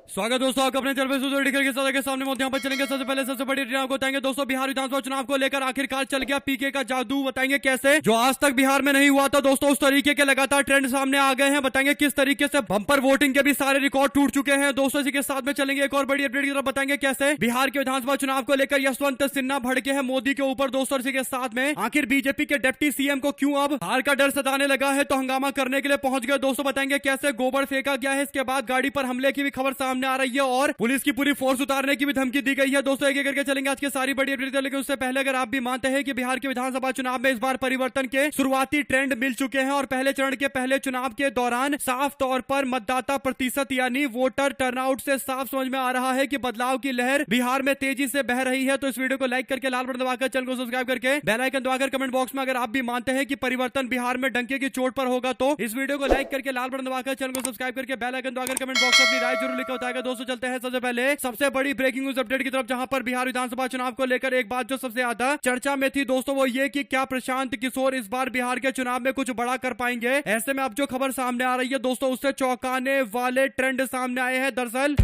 स्वागत दोस्तों आपका अपने चैनल पे के साथ के सामने यहाँ पर चलेंगे। सबसे पहले सबसे बड़ी डिटेल आपको बताएंगे दोस्तों, बिहार विधानसभा चुनाव को लेकर आखिरकार चल गया पीके का जादू। बताएंगे कैसे जो आज तक बिहार में नहीं हुआ था दोस्तों, उस तरीके के लगातार ट्रेंड सामने आ गए हैं। बताएंगे किस तरीके से बम्पर वोटिंग के भी सारे रिकॉर्ड टूट चुके हैं दोस्तों। इसी के साथ में चलेंगे एक और बड़ी अपडेट की तरफ, बताएंगे कैसे बिहार के विधानसभा चुनाव को लेकर यशवंत सिन्हा भड़के हैं मोदी के ऊपर दोस्तों। इसी के साथ में आखिर बीजेपी के डिप्टी सीएम को क्यों अब हार का डर सताने लगा है तो हंगामा करने के लिए पहुंच गए दोस्तों। बताएंगे कैसे गोबर फेंका गया है, इसके बाद गाड़ी पर हमले की भी खबर सामने आ रही है और पुलिस की पूरी फोर्स उतारने की भी धमकी दी गई है दोस्तों। एक एक करके चलेंगे आज की सारी बड़ी अपडेट। लेकिन उससे पहले अगर आप भी मानते हैं कि बिहार के विधानसभा चुनाव में इस बार परिवर्तन के शुरुआती ट्रेंड मिल चुके हैं और पहले चरण के पहले चुनाव के दौरान साफ तौर पर मतदाता प्रतिशत यानी वोटर टर्नआउट से साफ समझ में आ रहा है कि बदलाव की लहर बिहार में तेजी से बह रही है। तो इस वीडियो को लाइक करके लाल बटन दबाकर चैनल को सब्सक्राइब करके बेल आइकन दबाकर कमेंट बॉक्स में अगर आप भी मानते हैं कि परिवर्तन बिहार में डंके की चोट पर होगा तो इस वीडियो को लाइक करके लाल बटन दबाकर चैनल को सब्सक्राइब करके बेल आइकन दबाकर कमेंट बॉक्स में अपनी राय जरूर लिखा बताएगा दोस्तों। चलते हैं सबसे पहले सबसे बड़ी ब्रेकिंग न्यूज अपडेट की तरफ, जहां पर बिहार विधानसभा चुनाव को लेकर एक बात जो सबसे ज्यादा चर्चा में थी दोस्तों वो ये कि क्या प्रशांत किशोर इस बार बिहार के चुनाव में कुछ बड़ा कर पाएंगे। ऐसे में अब जो खबर सामने आ रही है दोस्तों उससे चौंकाने वाले ट्रेंड सामने आए हैं। दरअसल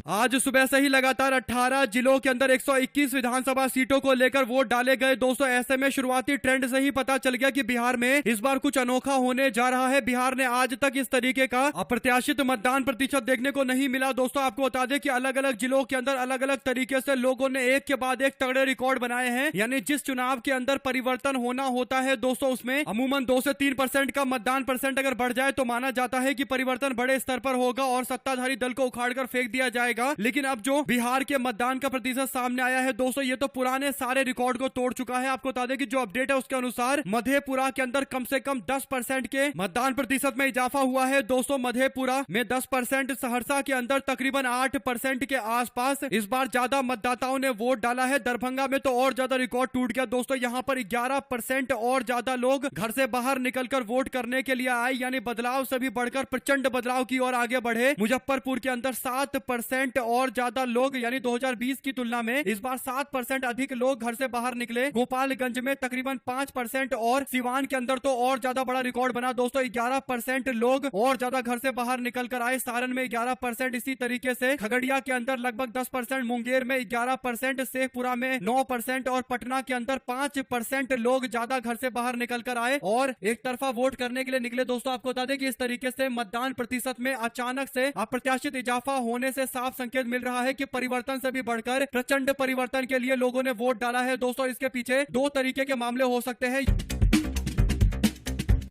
आज सुबह से ही लगातार 18 जिलों के अंदर 121 विधानसभा सीटों को लेकर वोट डाले गए दोस्तों। ऐसे में शुरुआती ट्रेंड से ही पता चल गया कि बिहार में इस बार कुछ अनोखा होने जा रहा है। बिहार ने आज तक इस तरीके का अप्रत्याशित मतदान प्रतिशत देखने को नहीं मिला दोस्तों। आपको बता दें कि अलग अलग जिलों के अंदर अलग अलग तरीके से लोगों ने एक के बाद एक तगड़े रिकॉर्ड बनाए हैं। यानी जिस चुनाव के अंदर परिवर्तन होना होता है दोस्तों उसमें अमूमन 2 से 3% का मतदान परसेंट अगर बढ़ जाए तो माना जाता है कि परिवर्तन बड़े स्तर पर होगा और सत्ताधारी दल को उखाड़कर फेंक दिया जाएगा। लेकिन अब जो बिहार के मतदान का प्रतिशत सामने आया है दोस्तों ये तो पुराने सारे रिकॉर्ड को तोड़ चुका है। आपको बता दें कि जो अपडेट है उसके अनुसार मधेपुरा के अंदर कम से कम 10% के मतदान प्रतिशत में इजाफा हुआ है दोस्तों। मधेपुरा में 10%, सहरसा के अंदर तकरीबन 8% के आसपास इस बार ज्यादा मतदाताओं ने वोट डाला है। दरभंगा में तो और ज्यादा रिकॉर्ड टूट गया दोस्तों, यहाँ पर 11% और ज्यादा लोग घर से बाहर निकलकर वोट करने के लिए आए, यानी बदलाव से भी बढ़कर प्रचंड बदलाव की ओर आगे बढ़े। मुजफ्फरपुर के अंदर 7% और ज्यादा लोग यानी 2020 की तुलना में इस बार 7% अधिक लोग घर से बाहर निकले। गोपालगंज में तकरीबन 5% और सिवान के अंदर तो और ज्यादा बड़ा रिकॉर्ड बना दोस्तों, 11% लोग और ज्यादा घर से बाहर निकल कर आए। सारण में 11%, इसी तरीके से खगड़िया के अंदर लगभग 10%, मुंगेर में 11%, शेखपुरा में 9% और पटना के अंदर 5% लोग ज्यादा घर से बाहर निकल कर आए और एक तरफा वोट करने के लिए निकले दोस्तों। आपको बता दें कि इस तरीके से मतदान प्रतिशत में अचानक से अप्रत्याशित इजाफा होने से साफ संकेत मिल रहा है कि परिवर्तन से भी बढ़कर प्रचंड परिवर्तन के लिए लोगों ने वोट डाला है दोस्तों। इसके पीछे 2 तरीके के मामले हो सकते हैं,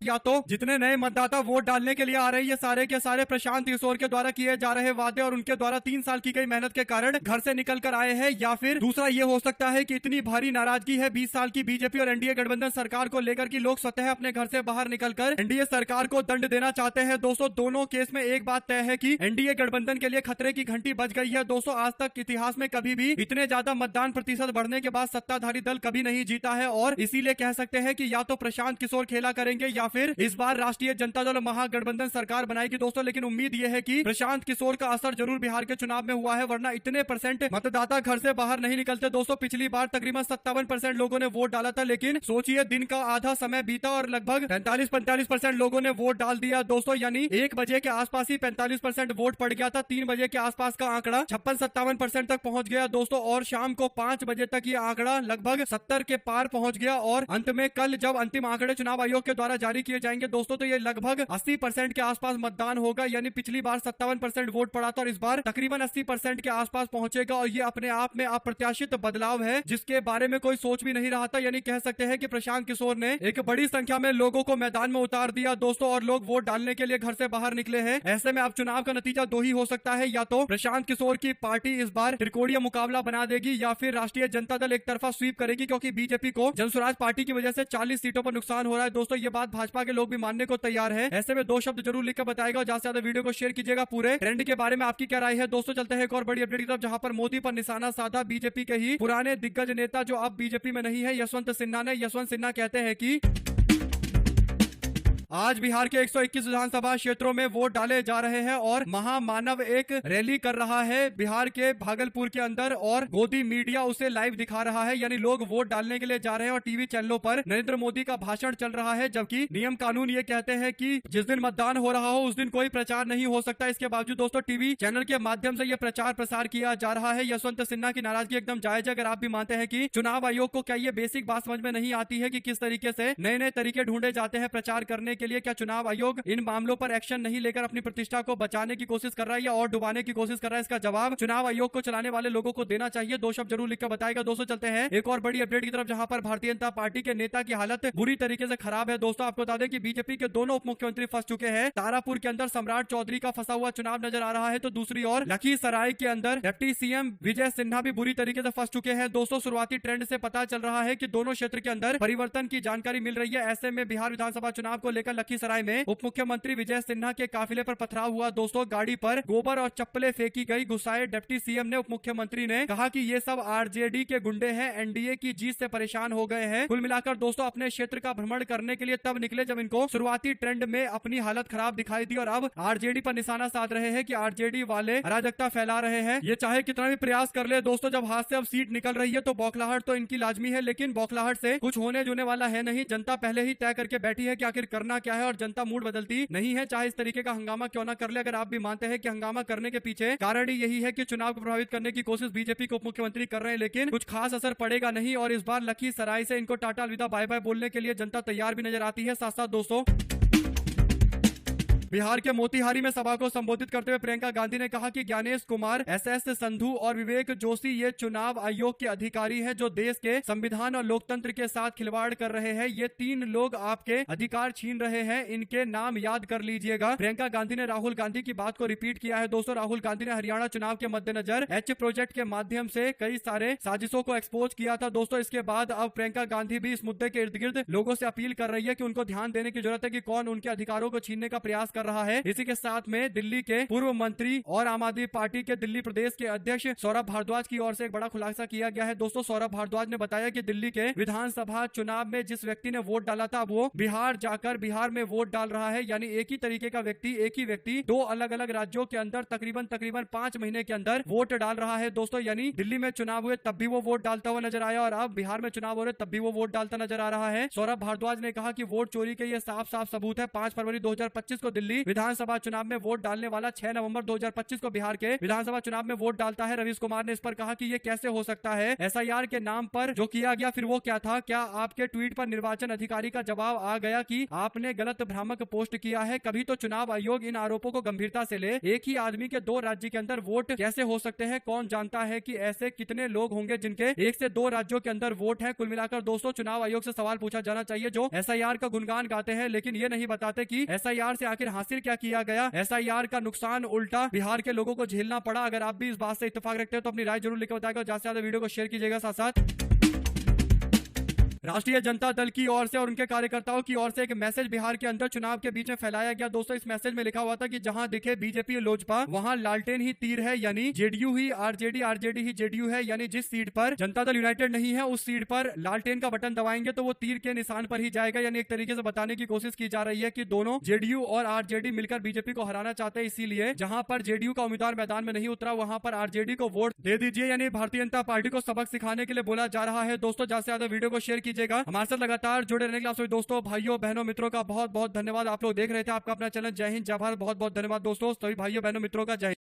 या तो जितने नए मतदाता वोट डालने के लिए आ रहे हैं ये सारे के सारे प्रशांत किशोर के द्वारा किए जा रहे वादे और उनके द्वारा 3 साल की गई मेहनत के कारण घर से निकल कर आए हैं, या फिर दूसरा ये हो सकता है कि इतनी भारी नाराजगी है 20 साल की बीजेपी और एनडीए गठबंधन सरकार को लेकर कि लोग स्वतः अपने घर से बाहर निकलकर एनडीए सरकार को दंड देना चाहते हैं दोस्तों। दोनों केस में एक बात तय है कि एनडीए गठबंधन के लिए खतरे की घंटी बज गई है दोस्तों। आज तक इतिहास में कभी भी इतने ज्यादा मतदान प्रतिशत बढ़ने के बाद सत्ताधारी दल कभी नहीं जीता है और इसीलिए कह सकते हैं कि या तो प्रशांत किशोर खेला करेंगे या फिर इस बार राष्ट्रीय जनता दल महागठबंधन सरकार बनाएगी दोस्तों। लेकिन उम्मीद यह है कि प्रशांत किशोर का असर जरूर बिहार के चुनाव में हुआ है, वरना इतने % मतदाता घर से बाहर नहीं निकलते दोस्तों। पिछली बार तकरीबन 57% लोगों ने वोट डाला था, लेकिन सोचिए दिन का आधा समय बीता और लगभग 45% लोगों ने वोट डाल दिया दोस्तों। यानी 1 बजे के आसपास ही 45% वोट पड़ गया था। 3 बजे के आसपास का आंकड़ा 56-57% तक पहुंच गया दोस्तों और शाम को 5 बजे तक ये आंकड़ा लगभग 70 के पार पहुंच गया। और अंत में कल जब अंतिम आंकड़े चुनाव आयोग के द्वारा जारी किए जाएंगे दोस्तों तो ये लगभग 80% के आसपास मतदान होगा। यानी पिछली बार 57% वोट पड़ा था और इस बार तकरीबन 80% के आसपास पहुंचेगा और ये अपने आप में अप्रत्याशित बदलाव है जिसके बारे में कोई सोच भी नहीं रहा था। यानी कह सकते हैं कि प्रशांत किशोर ने एक बड़ी संख्या में लोगों को मैदान में उतार दिया दोस्तों और लोग वोट डालने के लिए घर से बाहर निकले हैं। ऐसे में अब चुनाव का नतीजा 2 ही हो सकता है, या तो प्रशांत किशोर की पार्टी इस बार त्रिकोणीय मुकाबला बना देगी या फिर राष्ट्रीय जनता दल एक तरफा स्वीप करेगी, क्योंकि बीजेपी को जनसुराज पार्टी की वजह से 40 सीटों पर नुकसान हो रहा है दोस्तों। ये बात भाजपा के लोग भी मानने को तैयार है। ऐसे में 2 शब्द जरूर लिखकर बताएगा और ज्यादा से ज्यादा वीडियो को शेयर कीजिएगा। पूरे ट्रेंड के बारे में आपकी क्या राय है दोस्तों। चलते हैं एक और बड़ी अपडेट की तरफ, जहां पर मोदी पर निशाना साधा बीजेपी के ही पुराने दिग्गज नेता जो अब बीजेपी में नहीं है, यशवंत सिन्हा ने। यशवंत सिन्हा कहते हैं कि आज बिहार के 121 विधानसभा क्षेत्रों में वोट डाले जा रहे हैं और महामानव एक रैली कर रहा है बिहार के भागलपुर के अंदर और गोदी मीडिया उसे लाइव दिखा रहा है, यानी लोग वोट डालने के लिए जा रहे हैं और टीवी चैनलों पर नरेंद्र मोदी का भाषण चल रहा है। जबकि नियम कानून ये कहते हैं कि जिस दिन मतदान हो रहा हो उस दिन कोई प्रचार नहीं हो सकता। इसके बावजूद दोस्तों टीवी चैनल के माध्यम से यह प्रचार प्रसार किया जा रहा है। यशवंत सिन्हा की नाराजगी एकदम जायज है। अगर आप भी मानते हैं कि चुनाव आयोग को क्या ये बेसिक बात समझ में नहीं आती है कि किस तरीके से नए नए तरीके ढूंढे जाते हैं प्रचार करने के लिए, क्या चुनाव आयोग इन मामलों पर एक्शन नहीं लेकर अपनी प्रतिष्ठा को बचाने की कोशिश कर रहा है या और डुबाने की कोशिश कर रहा है? इसका जवाब चुनाव आयोग को चलाने वाले लोगों को देना चाहिए। दो शब्द जरूर लिखकर बताएगा। दोस्तों चलते हैं एक और बड़ी अपडेट की तरफ, जहां पर भारतीय जनता पार्टी के नेता की हालत बुरी तरीके से खराब है। दोस्तों आपको बता दें कि बीजेपी के दोनों उप मुख्यमंत्री फंस चुके हैं। तारापुर के अंदर सम्राट चौधरी का फंसा हुआ चुनाव नजर आ रहा है, तो दूसरी ओर लखीसराय के अंदर डिप्टी सीएम विजय सिन्हा भी बुरी तरीके से फंस चुके हैं। दोस्तों शुरुआती ट्रेंड से पता चल रहा है कि दोनों क्षेत्र के अंदर परिवर्तन की जानकारी मिल रही है। ऐसे में बिहार विधानसभा चुनाव को लेकर लखीसराय में उप मुख्यमंत्री विजय सिन्हा के काफिले पर पथराव हुआ। दोस्तों गाड़ी पर गोबर और चप्पलें फेंकी गई। गुस्साए डिप्टी सीएम ने उप मुख्यमंत्री ने कहा कि ये सब आरजेडी के गुंडे हैं, एनडीए की जीत से परेशान हो गए हैं। कुल मिलाकर दोस्तों अपने क्षेत्र का भ्रमण करने के लिए तब निकले जब इनको शुरुआती ट्रेंड में अपनी हालत खराब दिखाई दी और अब आरजेडी पर निशाना साध रहे हैं कि आरजेडी वाले अराजकता फैला रहे हैं। ये चाहे कितना भी प्रयास कर ले दोस्तों, जब हाथ से अब सीट निकल रही है तो बौखलाहट तो इनकी लाजमी है, लेकिन बौखलाहट से कुछ होने जुने वाला है नहीं। जनता पहले ही तय करके बैठी है कि आखिर करना क्या है और जनता मूड बदलती नहीं है, चाहे इस तरीके का हंगामा क्यों ना कर ले। अगर आप भी मानते हैं कि हंगामा करने के पीछे कारण ही यही है कि चुनाव को प्रभावित करने की कोशिश बीजेपी के उप मुख्यमंत्री कर रहे हैं, लेकिन कुछ खास असर पड़ेगा नहीं और इस बार लखीसराय से इनको टाटा अलविदा बाय बाय बोलने के लिए जनता तैयार भी नजर आती है। साथ साथ दोस्तों बिहार के मोतिहारी में सभा को संबोधित करते हुए प्रियंका गांधी ने कहा कि ज्ञानेश कुमार, एसएस संधू और विवेक जोशी ये चुनाव आयोग के अधिकारी हैं जो देश के संविधान और लोकतंत्र के साथ खिलवाड़ कर रहे हैं। ये तीन लोग आपके अधिकार छीन रहे हैं, इनके नाम याद कर लीजिएगा। प्रियंका गांधी ने राहुल गांधी की बात को रिपीट किया है। दोस्तों राहुल गांधी ने हरियाणा चुनाव के मद्देनजर एच प्रोजेक्ट के माध्यम से कई सारे साजिशों को एक्सपोज किया था। दोस्तों इसके बाद अब प्रियंका गांधी भी इस मुद्दे के इर्द गिर्द लोगों से अपील कर रही है कि उनको ध्यान देने की जरूरत है कि कौन उनके अधिकारों को छीनने का प्रयास कर रहा है। इसी के साथ में दिल्ली के पूर्व मंत्री और आम आदमी पार्टी के दिल्ली प्रदेश के अध्यक्ष सौरभ भारद्वाज की ओर से एक बड़ा खुलासा किया गया है। दोस्तों सौरभ भारद्वाज ने बताया कि दिल्ली के विधानसभा चुनाव में जिस व्यक्ति ने वोट डाला था वो बिहार जाकर बिहार में वोट डाल रहा है, यानी एक ही तरीके का व्यक्ति, एक ही व्यक्ति दो अलग अलग राज्यों के अंदर तकरीबन 5 महीने के अंदर वोट डाल रहा है। दोस्तों यानी दिल्ली में चुनाव हुए तब भी वो वोट डालता हुआ नजर आया और अब बिहार में चुनाव हो रहे तब भी वो वोट डालता नजर आ रहा है। सौरभ भारद्वाज ने कहा कि वोट चोरी के ये साफ साफ सबूत है। 5 फरवरी 2025 को दिल्ली विधानसभा चुनाव में वोट डालने वाला 6 नवंबर 2025 को बिहार के विधानसभा चुनाव में वोट डालता है। रवीश कुमार ने इस पर कहा कि ये कैसे हो सकता है, एसआईआर के नाम पर जो किया गया फिर वो क्या था? क्या आपके ट्वीट पर निर्वाचन अधिकारी का जवाब आ गया कि आपने गलत भ्रामक पोस्ट किया है? कभी तो चुनाव आयोग इन आरोपों को गंभीरता से ले। एक ही आदमी के 2 राज्य के अंदर वोट कैसे हो सकते हैं? कौन जानता है कि ऐसे कितने लोग होंगे जिनके 1 से 2 राज्यों के अंदर वोट है? कुल मिलाकर दोस्तों चुनाव आयोग से सवाल पूछा जाना चाहिए जो एसआईआर का गुणगान गाते हैं लेकिन ये नहीं बताते कि एसआईआर से आखिर हासिल क्या किया गया। एसआईआर का नुकसान उल्टा बिहार के लोगों को झेलना पड़ा। अगर आप भी इस बात से इत्तेफाक रखते हैं तो अपनी राय जरूर लिखकर बताएगा। ज्यादा से ज्यादा वीडियो को शेयर कीजिएगा। साथ साथ राष्ट्रीय जनता दल की ओर से और उनके कार्यकर्ताओं की ओर से एक मैसेज बिहार के अंदर चुनाव के बीच में फैलाया गया। दोस्तों इस मैसेज में लिखा हुआ था कि जहां दिखे बीजेपी लोजपा वहां लालटेन ही तीर है, यानी जेडीयू ही आरजेडी, आरजेडी ही जेडीयू है। यानी जिस सीट पर जनता दल यूनाइटेड नहीं है उस सीट पर लालटेन का बटन दबाएंगे तो वो तीर के निशान पर ही जाएगा। यानी एक तरीके से बताने की कोशिश की जा रही है कि दोनों जेडीयू और आरजेडी मिलकर बीजेपी को हराना चाहते हैं, इसीलिए जहां पर जेडीयू का उम्मीदवार मैदान में नहीं उतरा वहां पर आरजेडी को वोट दे दीजिए। यानी भारतीय जनता पार्टी को सबक सिखाने के लिए बोला जा रहा है। दोस्तों ज्यादा से ज्यादा वीडियो को शेयर कीजिएगा। हमारे साथ लगातार जुड़े रहने के लिए आप सभी दोस्तों, भाइयों बहनों मित्रों का बहुत बहुत धन्यवाद। आप लोग देख रहे थे आपका अपना चैनल जय हिंद जय भारत। बहुत बहुत धन्यवाद दोस्तों सभी भाइयों बहनों मित्रों का। जय हिंद।